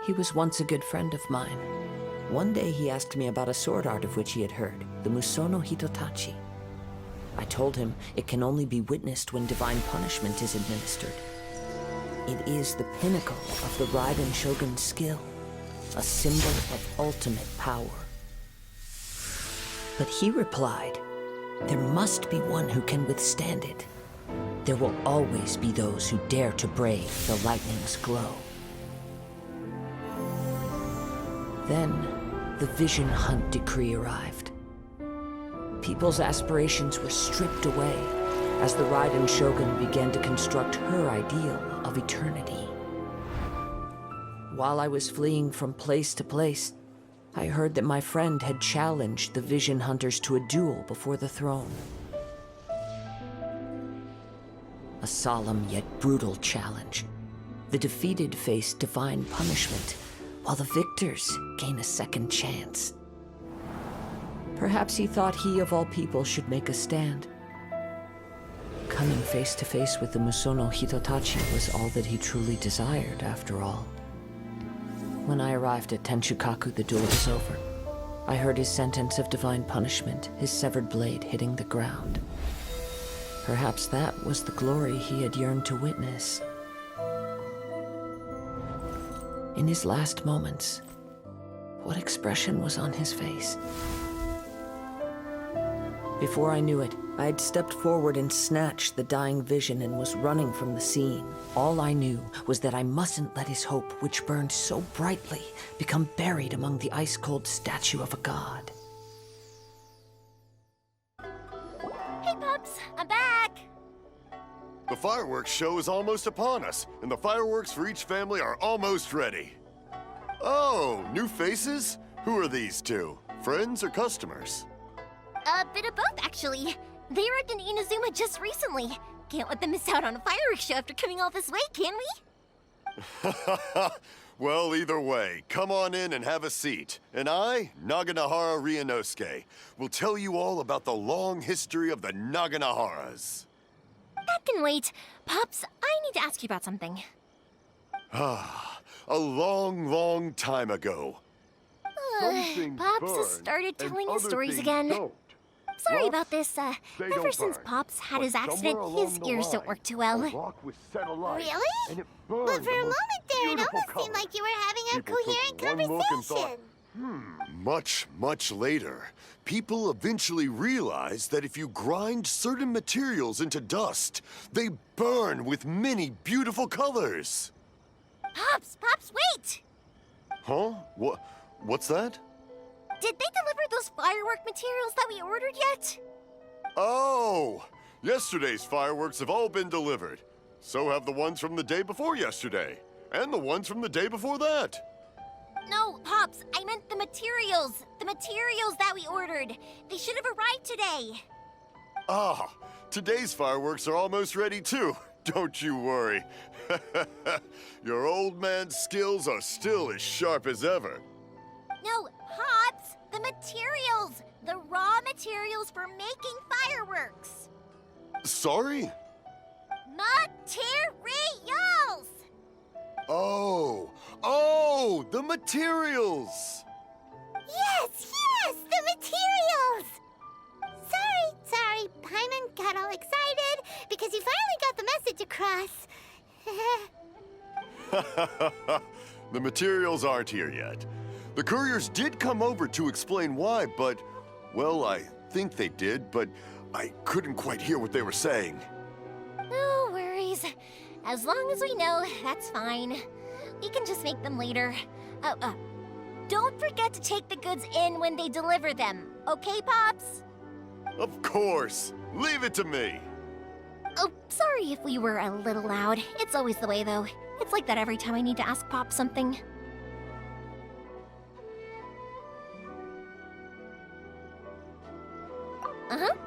He was once a good friend of mine. One day he asked me about a sword art of which he had heard, the Musono Hitotachi. I told him it can only be witnessed when divine punishment is administered. It is the pinnacle of the Raiden Shogun's skill, a symbol of ultimate power. But he replied, there must be one who can withstand it. There will always be those who dare to brave the lightning's glow. Then, the Vision Hunt decree arrived. People's aspirations were stripped away as the Raiden Shogun began to construct her ideal of eternity. While I was fleeing from place to place, I heard that my friend had challenged the Vision Hunters to a duel before the throne. A solemn yet brutal challenge. The defeated face divine punishment, while the victors gain a second chance. Perhaps he thought he of all people should make a stand. Coming face to face with the Musono Hitotachi was all that he truly desired, after all. When I arrived at Tenshukaku, the duel was over. I heard his sentence of divine punishment, his severed blade hitting the ground. Perhaps that was the glory he had yearned to witness. In his last moments, what expression was on his face? Before I knew it, I had stepped forward and snatched the dying vision and was running from the scene. All I knew was that I mustn't let his hope, which burned so brightly, become buried among the ice-cold statue of a god. Hey, Pups! I'm back! The fireworks show is almost upon us, and the fireworks for each family are almost ready. Oh, new faces? Who are these two? Friends or customers? A bit of both, actually. They arrived in Inazuma just recently. Can't let them miss out on a fireworks show after coming all this way, can we? Well, either way, come on in and have a seat. And I, Naganahara Ryunosuke, will tell you all about the long history of the Naganaharas. That can wait. Pops, I need to ask you about something. A long, long time ago. Pops has started telling his stories again. Sorry about this. Ever since Pops had his accident, his ears don't work too well. Really? But for a moment there, it almost seemed like you were having a coherent conversation. Much, much later, people eventually realized that if you grind certain materials into dust, they burn with many beautiful colors. Pops, wait! Huh? What's that? Did they deliver those firework materials that we ordered yet? Oh! Yesterday's fireworks have all been delivered. So have the ones from the day before yesterday. And the ones from the day before that. No, Pops, I meant the materials. The materials that we ordered. They should have arrived today. Ah, today's fireworks are almost ready too. Don't you worry. Your old man's skills are still as sharp as ever. No, Pops! The materials! The raw materials for making fireworks! Sorry? Materials! Oh, the materials! Yes, the materials! Sorry, Paimon got all excited because you finally got the message across. The materials aren't here yet. The couriers did come over to explain why, but, well, I think they did, but I couldn't quite hear what they were saying. No worries. As long as we know, that's fine. We can just make them later. Don't forget to take the goods in when they deliver them, okay, Pops? Of course. Leave it to me. Oh, sorry if we were a little loud. It's always the way, though. It's like that every time I need to ask Pop something.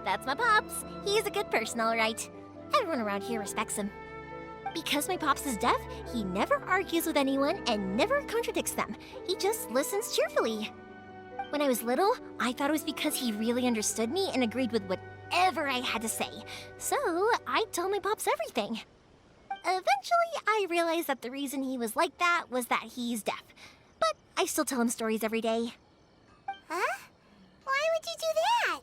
That's my Pops. He's a good person, all right. Everyone around here respects him. Because my Pops is deaf, he never argues with anyone and never contradicts them. He just listens cheerfully. When I was little, I thought it was because he really understood me and agreed with whatever I had to say. So, I told my Pops everything. Eventually, I realized that the reason he was like that was that he's deaf. But I still tell him stories every day. Huh? Why would you do that?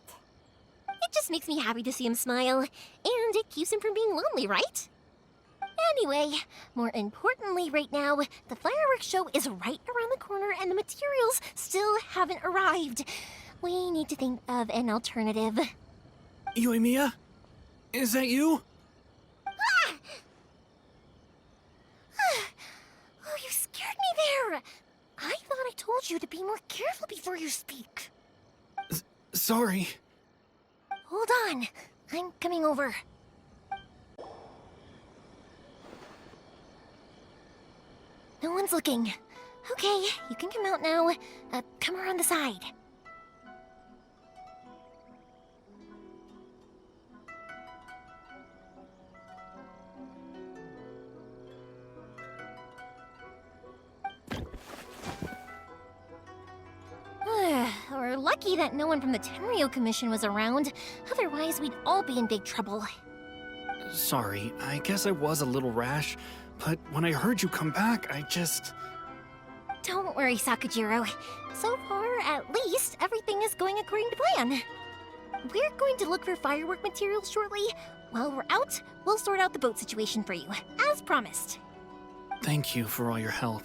It just makes me happy to see him smile, and it keeps him from being lonely, right? Anyway, more importantly right now, the fireworks show is right around the corner and the materials still haven't arrived. We need to think of an alternative. Yoimiya? Is that you? Oh, you scared me there! I thought I told you to be more careful before you speak. Sorry. Hold on, I'm coming over. No one's looking. Okay, you can come out now. Come around the side. We're lucky that no one from the Tenryo Commission was around. Otherwise, we'd all be in big trouble. Sorry, I guess I was a little rash, but when I heard you come back, I just... Don't worry, Sakujiro. So far, at least, everything is going according to plan. We're going to look for firework materials shortly. While we're out, we'll sort out the boat situation for you, as promised. Thank you for all your help.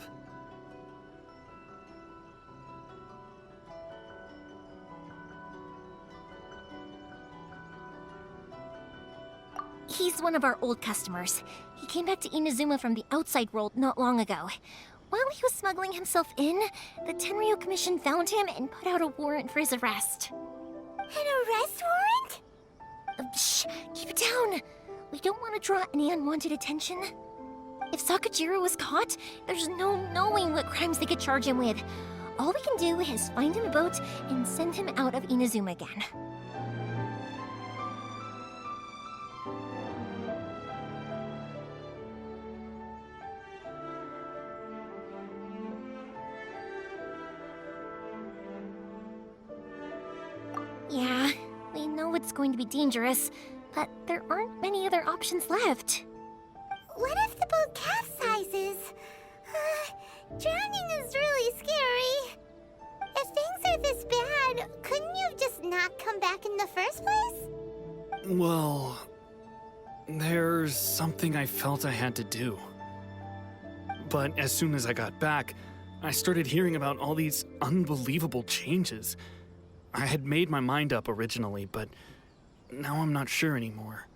He's one of our old customers. He came back to Inazuma from the outside world not long ago. While he was smuggling himself in, the Tenryo Commission found him and put out a warrant for his arrest. An arrest warrant? Shh, keep it down. We don't want to draw any unwanted attention. If Sakujiro was caught, there's no knowing what crimes they could charge him with. All we can do is find him a boat and send him out of Inazuma again. Yeah, we know it's going to be dangerous, but there aren't many other options left. What if the boat capsizes? Drowning is really scary. If things are this bad, couldn't you have just not come back in the first place? Well, there's something I felt I had to do. But as soon as I got back, I started hearing about all these unbelievable changes. I had made my mind up originally, but now I'm not sure anymore.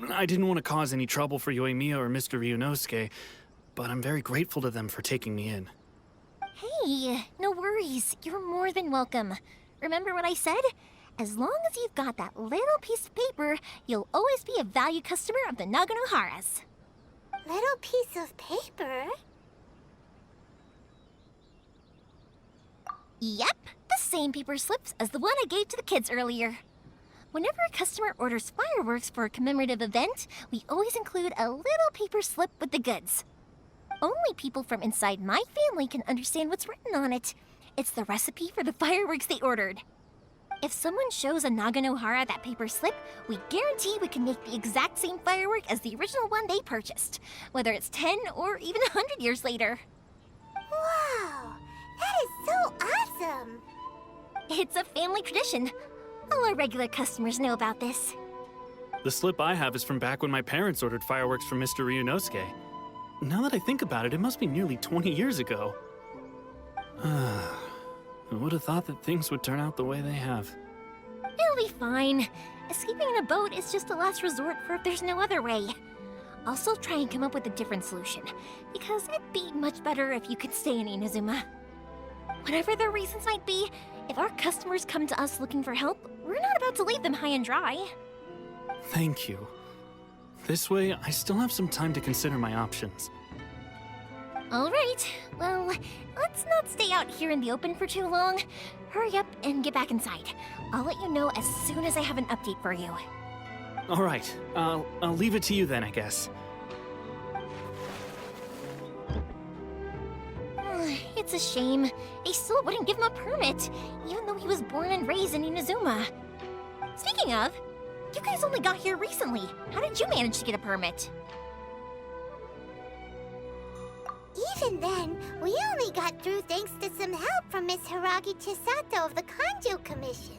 I didn't want to cause any trouble for Yoimiya or Mr. Ryunosuke, but I'm very grateful to them for taking me in. Hey, no worries. You're more than welcome. Remember what I said? As long as you've got that little piece of paper, you'll always be a valued customer of the Naganoharas. Little piece of paper? Yep, the same paper slips as the one I gave to the kids earlier. Whenever a customer orders fireworks for a commemorative event, we always include a little paper slip with the goods. Only people from inside my family can understand what's written on it. It's the recipe for the fireworks they ordered. If someone shows a Naganohara that paper slip, we guarantee we can make the exact same firework as the original one they purchased, whether it's 10 or even 100 years later. Wow, that is so awesome! It's a family tradition. All our regular customers know about this. The slip I have is from back when my parents ordered fireworks from Mr. Ryunosuke. Now that I think about it, it must be nearly 20 years ago. I would have thought that things would turn out the way they have. It'll be fine. Escaping in a boat is just a last resort for if there's no other way. I'll still try and come up with a different solution, because it'd be much better if you could stay in Inazuma. Whatever their reasons might be, if our customers come to us looking for help, we're not about to leave them high and dry. Thank you. This way, I still have some time to consider my options. All right, well, let's not stay out here in the open for too long. Hurry up and get back inside. I'll let you know as soon as I have an update for you. All right, I'll leave it to you then, I guess. It's a shame. They still wouldn't give him a permit, even though he was born and raised in Inazuma. Speaking of, you guys only got here recently. How did you manage to get a permit? Even then, we only got through thanks to some help from Miss Hiragi Chisato of the Kanjo Commission.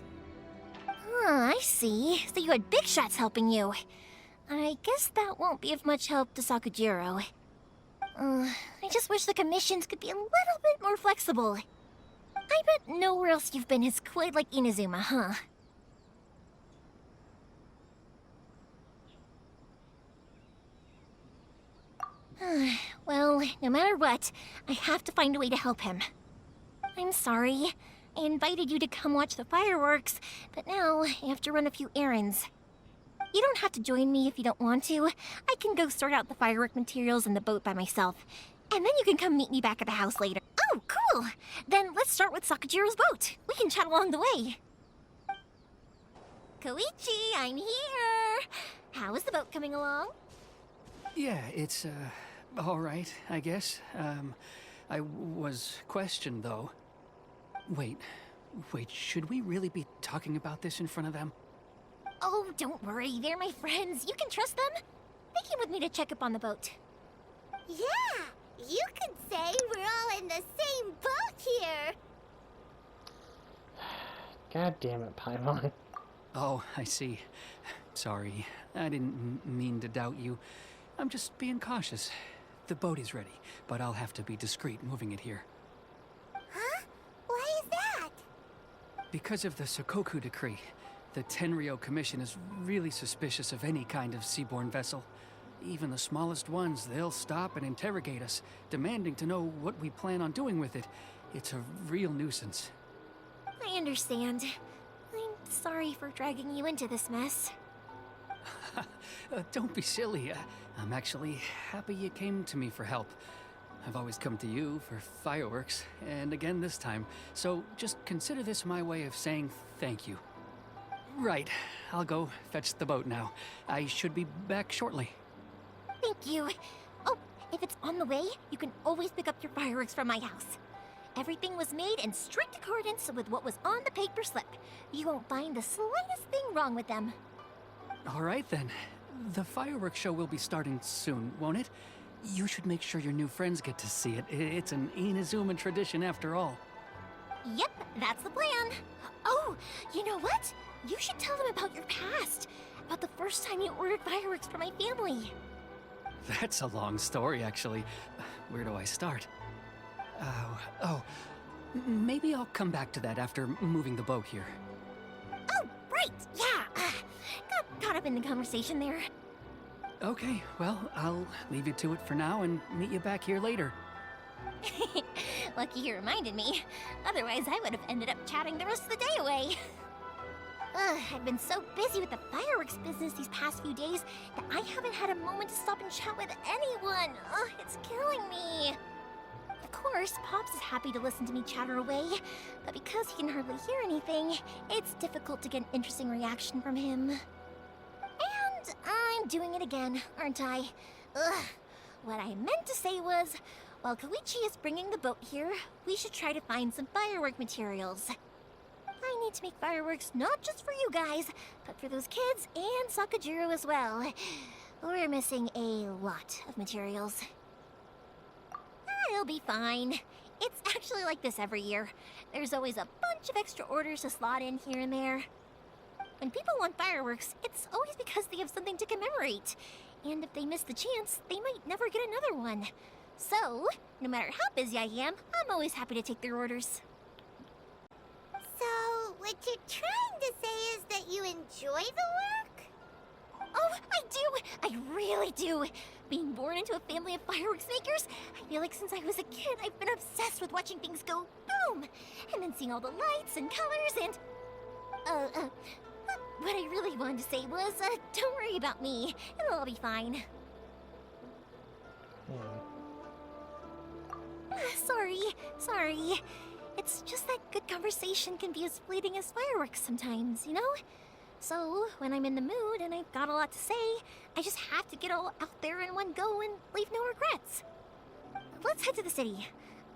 I see. So you had big shots helping you. I guess that won't be of much help to Sakujiro. I just wish the commissions could be a little bit more flexible. I bet nowhere else you've been is quite like Inazuma, huh? Well, no matter what, I have to find a way to help him. I'm sorry. I invited you to come watch the fireworks, but now I have to run a few errands. You don't have to join me if you don't want to. I can go sort out the firework materials in the boat by myself. And then you can come meet me back at the house later. Oh, cool! Then let's start with Sakujiro's boat. We can chat along the way. Koichi, I'm here! How is the boat coming along? Yeah, it's, all right, I guess. I was questioned, though. Wait, should we really be talking about this in front of them? Oh, don't worry. They're my friends. You can trust them. They came with me to check up on the boat. Yeah, you could say we're all in the same boat here. God damn it, Paimon. Oh, I see. Sorry, I didn't mean to doubt you. I'm just being cautious. The boat is ready, but I'll have to be discreet moving it here. Huh? Why is that? Because of the Sokoku decree, the Tenryo Commission is really suspicious of any kind of seaborne vessel. Even the smallest ones, they'll stop and interrogate us, demanding to know what we plan on doing with it. It's a real nuisance. I understand. I'm sorry for dragging you into this mess. Don't be silly. I'm actually happy you came to me for help. I've always come to you for fireworks, and again this time, so just consider this my way of saying thank you. Right, I'll go fetch the boat now. I should be back shortly. Thank you. Oh, if it's on the way, you can always pick up your fireworks from my house. Everything was made in strict accordance with what was on the paper slip. You won't find the slightest thing wrong with them. All right then. The fireworks show will be starting soon, won't it? You should make sure your new friends get to see it. It's an Inazuma tradition after all. Yep, that's the plan. Oh, you know what? You should tell them about your past. About the first time you ordered fireworks for my family. That's a long story, actually. Where do I start? Maybe I'll come back to that after moving the boat here. Oh, right, yeah. Got caught up in the conversation there. Okay, well, I'll leave you to it for now and meet you back here later. Lucky you reminded me. Otherwise, I would have ended up chatting the rest of the day away. I've been so busy with the fireworks business these past few days that I haven't had a moment to stop and chat with anyone. It's killing me. Of course, Pops is happy to listen to me chatter away, but because he can hardly hear anything, it's difficult to get an interesting reaction from him. And I'm doing it again, aren't I? What I meant to say was, while Koichi is bringing the boat here, we should try to find some firework materials. I need to make fireworks not just for you guys, but for those kids and Sakujiro as well. We're missing a lot of materials. It'll be fine. It's actually like this every year. There's always a bunch of extra orders to slot in here and there. When people want fireworks, it's always because they have something to commemorate. And if they miss the chance, they might never get another one. So, no matter how busy I am, I'm always happy to take their orders. So, what you're trying to say is that you enjoy the work? Oh, I do! I really do! Being born into a family of fireworks makers, I feel like since I was a kid, I've been obsessed with watching things go boom! And then seeing all the lights and colors and... what I really wanted to say was, don't worry about me. It'll all be fine. Sorry. It's just that good conversation can be as fleeting as fireworks sometimes, you know? So, when I'm in the mood and I've got a lot to say, I just have to get all out there in one go and leave no regrets. Let's head to the city.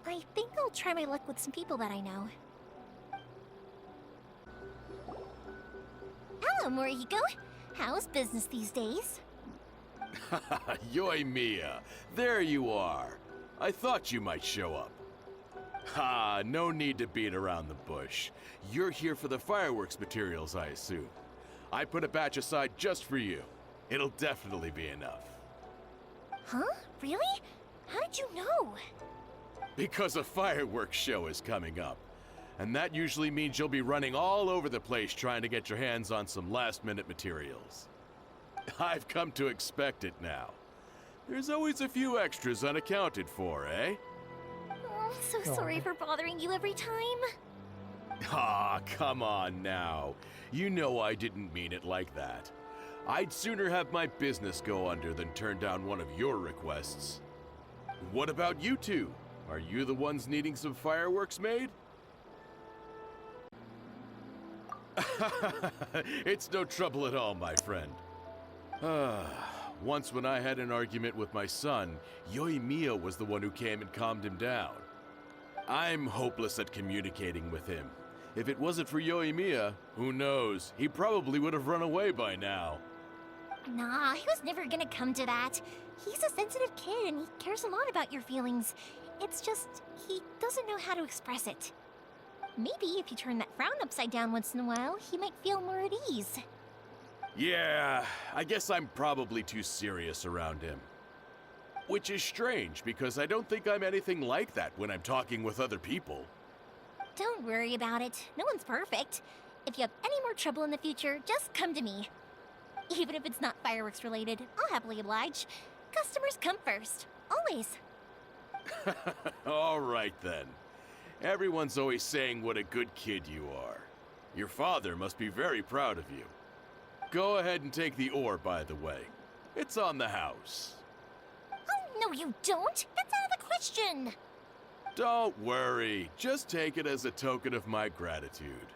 I think I'll try my luck with some people that I know. Hello, Morihiko. How's business these days? Yoimiya, there you are. I thought you might show up. Ha, no need to beat around the bush. You're here for the fireworks materials, I assume. I put a batch aside just for you. It'll definitely be enough. Huh? Really? How did you know? Because a fireworks show is coming up. And that usually means you'll be running all over the place trying to get your hands on some last-minute materials. I've come to expect it now. There's always a few extras unaccounted for, eh? Oh, I'm so sorry for bothering you every time. Ah, come on now. You know I didn't mean it like that. I'd sooner have my business go under than turn down one of your requests. What about you two? Are you the ones needing some fireworks made? It's no trouble at all, my friend. Once when I had an argument with my son, Mihoyo was the one who came and calmed him down. I'm hopeless at communicating with him. If it wasn't for Mihoyo, who knows? He probably would have run away by now. Nah, he was never gonna come to that. He's a sensitive kid and he cares a lot about your feelings. It's just, he doesn't know how to express it. Maybe if you turn that frown upside down once in a while, he might feel more at ease. Yeah, I guess I'm probably too serious around him. Which is strange, because I don't think I'm anything like that when I'm talking with other people. Don't worry about it. No one's perfect. If you have any more trouble in the future, just come to me. Even if it's not fireworks related, I'll happily oblige. Customers come first. Always. All right then. Everyone's always saying what a good kid you are. Your father must be very proud of you. Go ahead and take the ore, by the way. It's on the house. Oh, no you don't! That's out of the question! Don't worry. Just take it as a token of my gratitude.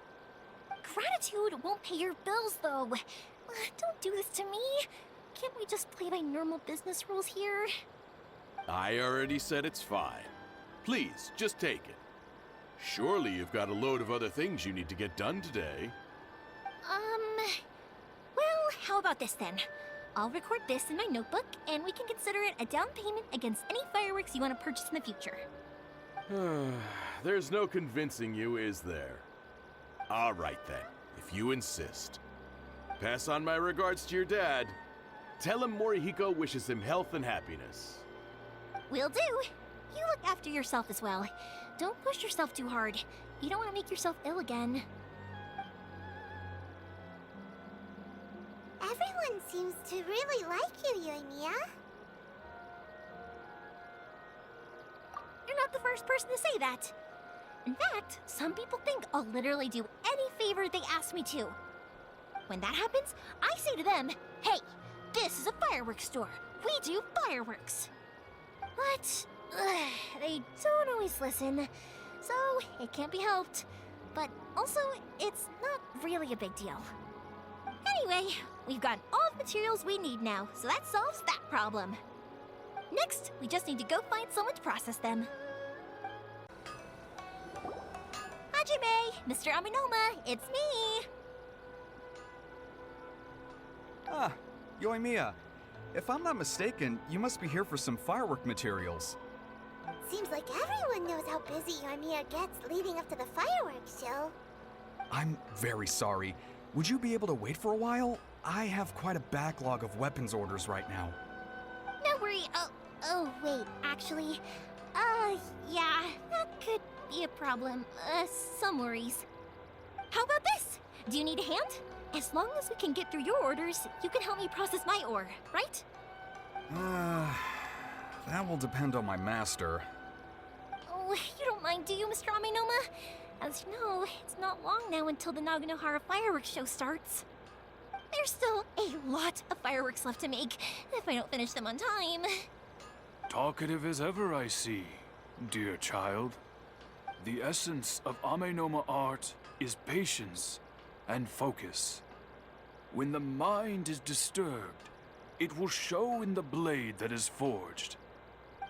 Gratitude won't pay your bills, though. Don't do this to me. Can't we just play by normal business rules here? I already said it's fine. Please, just take it. Surely you've got a load of other things you need to get done today. Well, how about this then? I'll record this in my notebook, and we can consider it a down payment against any fireworks you want to purchase in the future. There's no convincing you, is there? All right then, if you insist. Pass on my regards to your dad. Tell him Morihiko wishes him health and happiness. Will do. You look after yourself as well. Don't push yourself too hard. You don't want to make yourself ill again. Everyone seems to really like you, Yoimiya. You're not the first person to say that. In fact, some people think I'll literally do any favor they ask me to. When that happens, I say to them, hey, this is a fireworks store. We do fireworks. But they don't always listen, so it can't be helped. But also, it's not really a big deal. Anyway, we've got all the materials we need now, so that solves that problem. Next, we just need to go find someone to process them. Hajime, Mr. Aminoma, it's me! Ah, Yoimiya. If I'm not mistaken, you must be here for some firework materials. Seems like everyone knows how busy Yoimiya gets leading up to the fireworks show. I'm very sorry. Would you be able to wait for a while? I have quite a backlog of weapons orders right now. No worry. Oh, wait, actually. Yeah, that could be a problem. Some worries. How about this? Do you need a hand? As long as we can get through your orders, you can help me process my ore, right? That will depend on my master. Oh, you don't mind, do you, Mr. Aminoma? As you know, it's not long now until the Naganohara fireworks show starts. There's still a lot of fireworks left to make, if I don't finish them on time. Talkative as ever, I see, dear child. The essence of Amenoma art is patience and focus. When the mind is disturbed, it will show in the blade that is forged.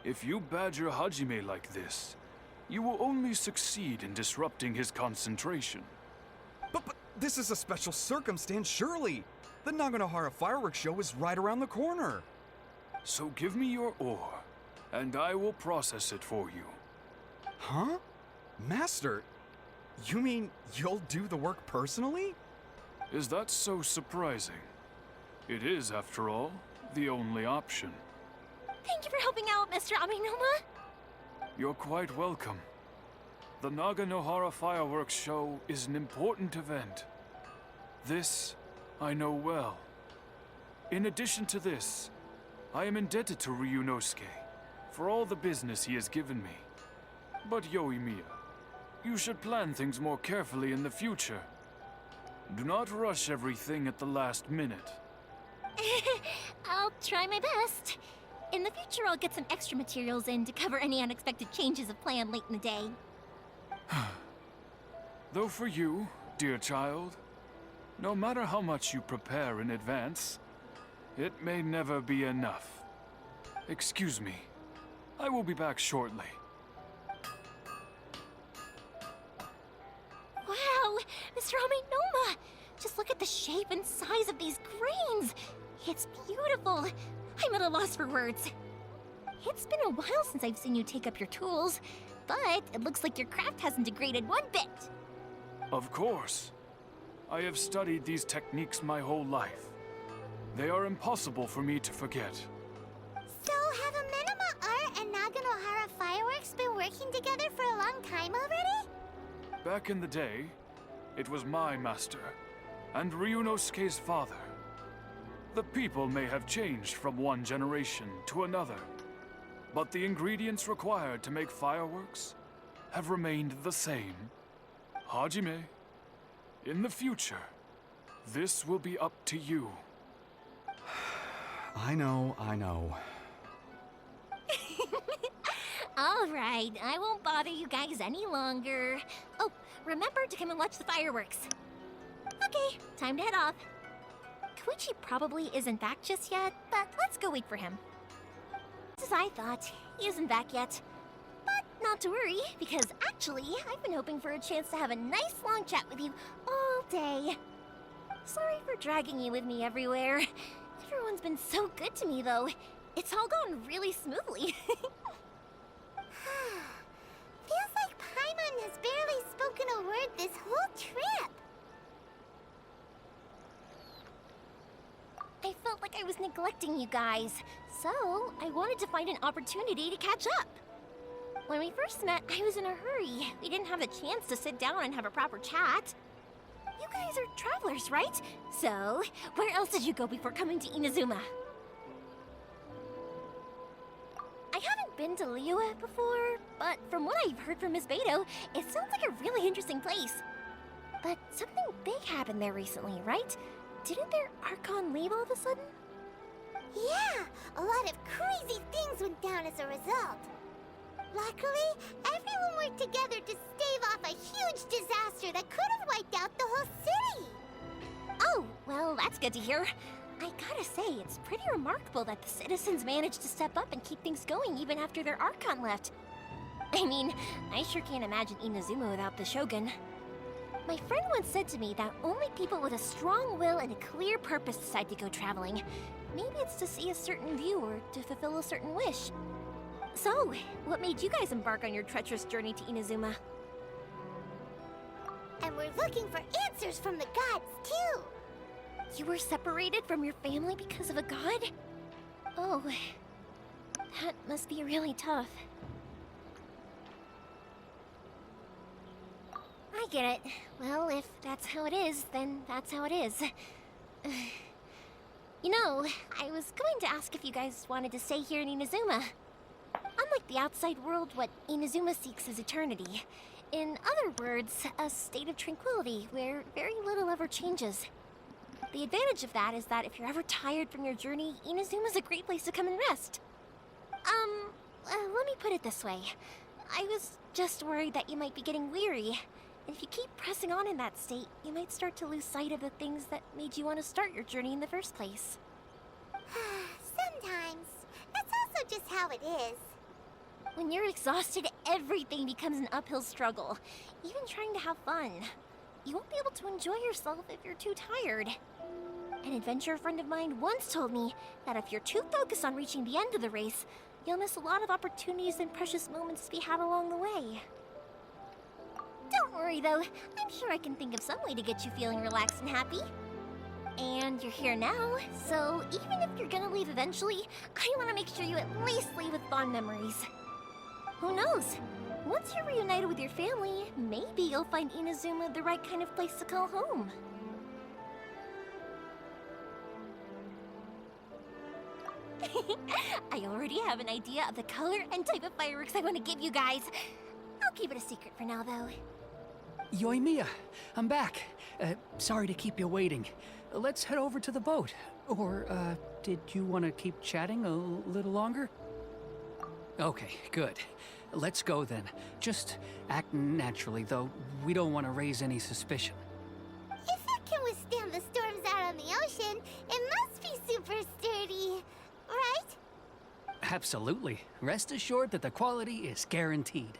If you badger Hajime like this, you will only succeed in disrupting his concentration. But this is a special circumstance, surely. The Naganohara fireworks show is right around the corner. So give me your ore, and I will process it for you. Huh? Master, you mean you'll do the work personally? Is that so surprising? It is, after all, the only option. Thank you for helping out, Mr. Aminoma. You're quite welcome. The Naganohara Fireworks Show is an important event. This I know well. In addition to this, I am indebted to Ryunosuke for all the business he has given me. But Yoimiya, you should plan things more carefully in the future. Do not rush everything at the last minute. I'll try my best. In the future, I'll get some extra materials in to cover any unexpected changes of plan late in the day. Though for you, dear child, no matter how much you prepare in advance, it may never be enough. Excuse me. I will be back shortly. Wow, Mr. Aminoma! Just look at the shape and size of these grains! It's beautiful! I'm at a loss for words. It's been a while since I've seen you take up your tools, but it looks like your craft hasn't degraded one bit. Of course. I have studied these techniques my whole life. They are impossible for me to forget. So, have Amenoma Art and Naganohara Fireworks been working together for a long time already? Back in the day, it was my master, and Ryunosuke's father. The people may have changed from one generation to another, but the ingredients required to make fireworks have remained the same. Hajime, in the future, this will be up to you. I know. All right, I won't bother you guys any longer. Oh, remember to come and watch the fireworks. Okay, time to head off. Koichi probably isn't back just yet, but let's go wait for him. Just as I thought, he isn't back yet. But not to worry, because actually, I've been hoping for a chance to have a nice long chat with you all day. Sorry for dragging you with me everywhere. Everyone's been so good to me, though. It's all gone really smoothly. Feels like Paimon has barely spoken a word this whole trip. I felt like I was neglecting you guys, so I wanted to find an opportunity to catch up. When we first met, I was in a hurry. We didn't have the chance to sit down and have a proper chat. You guys are travelers, right? So, where else did you go before coming to Inazuma? I haven't been to Liyue before, but from what I've heard from Miss Beto, it sounds like a really interesting place. But something big happened there recently, right? Didn't their Archon leave all of a sudden? Yeah, a lot of crazy things went down as a result. Luckily, everyone worked together to stave off a huge disaster that could have wiped out the whole city. Oh, well, that's good to hear. I gotta say, it's pretty remarkable that the citizens managed to step up and keep things going even after their Archon left. I mean, I sure can't imagine Inazuma without the Shogun. My friend once said to me that only people with a strong will and a clear purpose decide to go traveling. Maybe it's to see a certain view or to fulfill a certain wish. So, what made you guys embark on your treacherous journey to Inazuma? And we're looking for answers from the gods, too. You were separated from your family because of a god? Oh, that must be really tough. I get it. Well, if that's how it is, then that's how it is. You know, I was going to ask if you guys wanted to stay here in Inazuma. Unlike the outside world, what Inazuma seeks is eternity. In other words, a state of tranquility where very little ever changes. The advantage of that is that if you're ever tired from your journey, Inazuma's a great place to come and rest. Let me put it this way. I was just worried that you might be getting weary. And if you keep pressing on in that state, you might start to lose sight of the things that made you want to start your journey in the first place. Sometimes. That's also just how it is. When you're exhausted, everything becomes an uphill struggle. Even trying to have fun. You won't be able to enjoy yourself if you're too tired. An adventurer friend of mine once told me that if you're too focused on reaching the end of the race, You'll miss a lot of opportunities and precious moments to be had along the way. Don't worry though, I'm sure I can think of some way to get you feeling relaxed and happy. And you're here now, so even if you're gonna leave eventually, I want to make sure you at least leave with fond memories. Who knows? Once you're reunited with your family, maybe you'll find Inazuma the right kind of place to call home. I already have an idea of the color and type of fireworks I want to give you guys. I'll keep it a secret for now, though. Yoimiya, I'm back. Sorry to keep you waiting. Let's head over to the boat. Or, did you want to keep chatting a little longer? Okay, good. Let's go then. Just act naturally, though. We don't want to raise any suspicion. If it can withstand the storms out on the ocean, it must be super sturdy, right? Absolutely. Rest assured that the quality is guaranteed.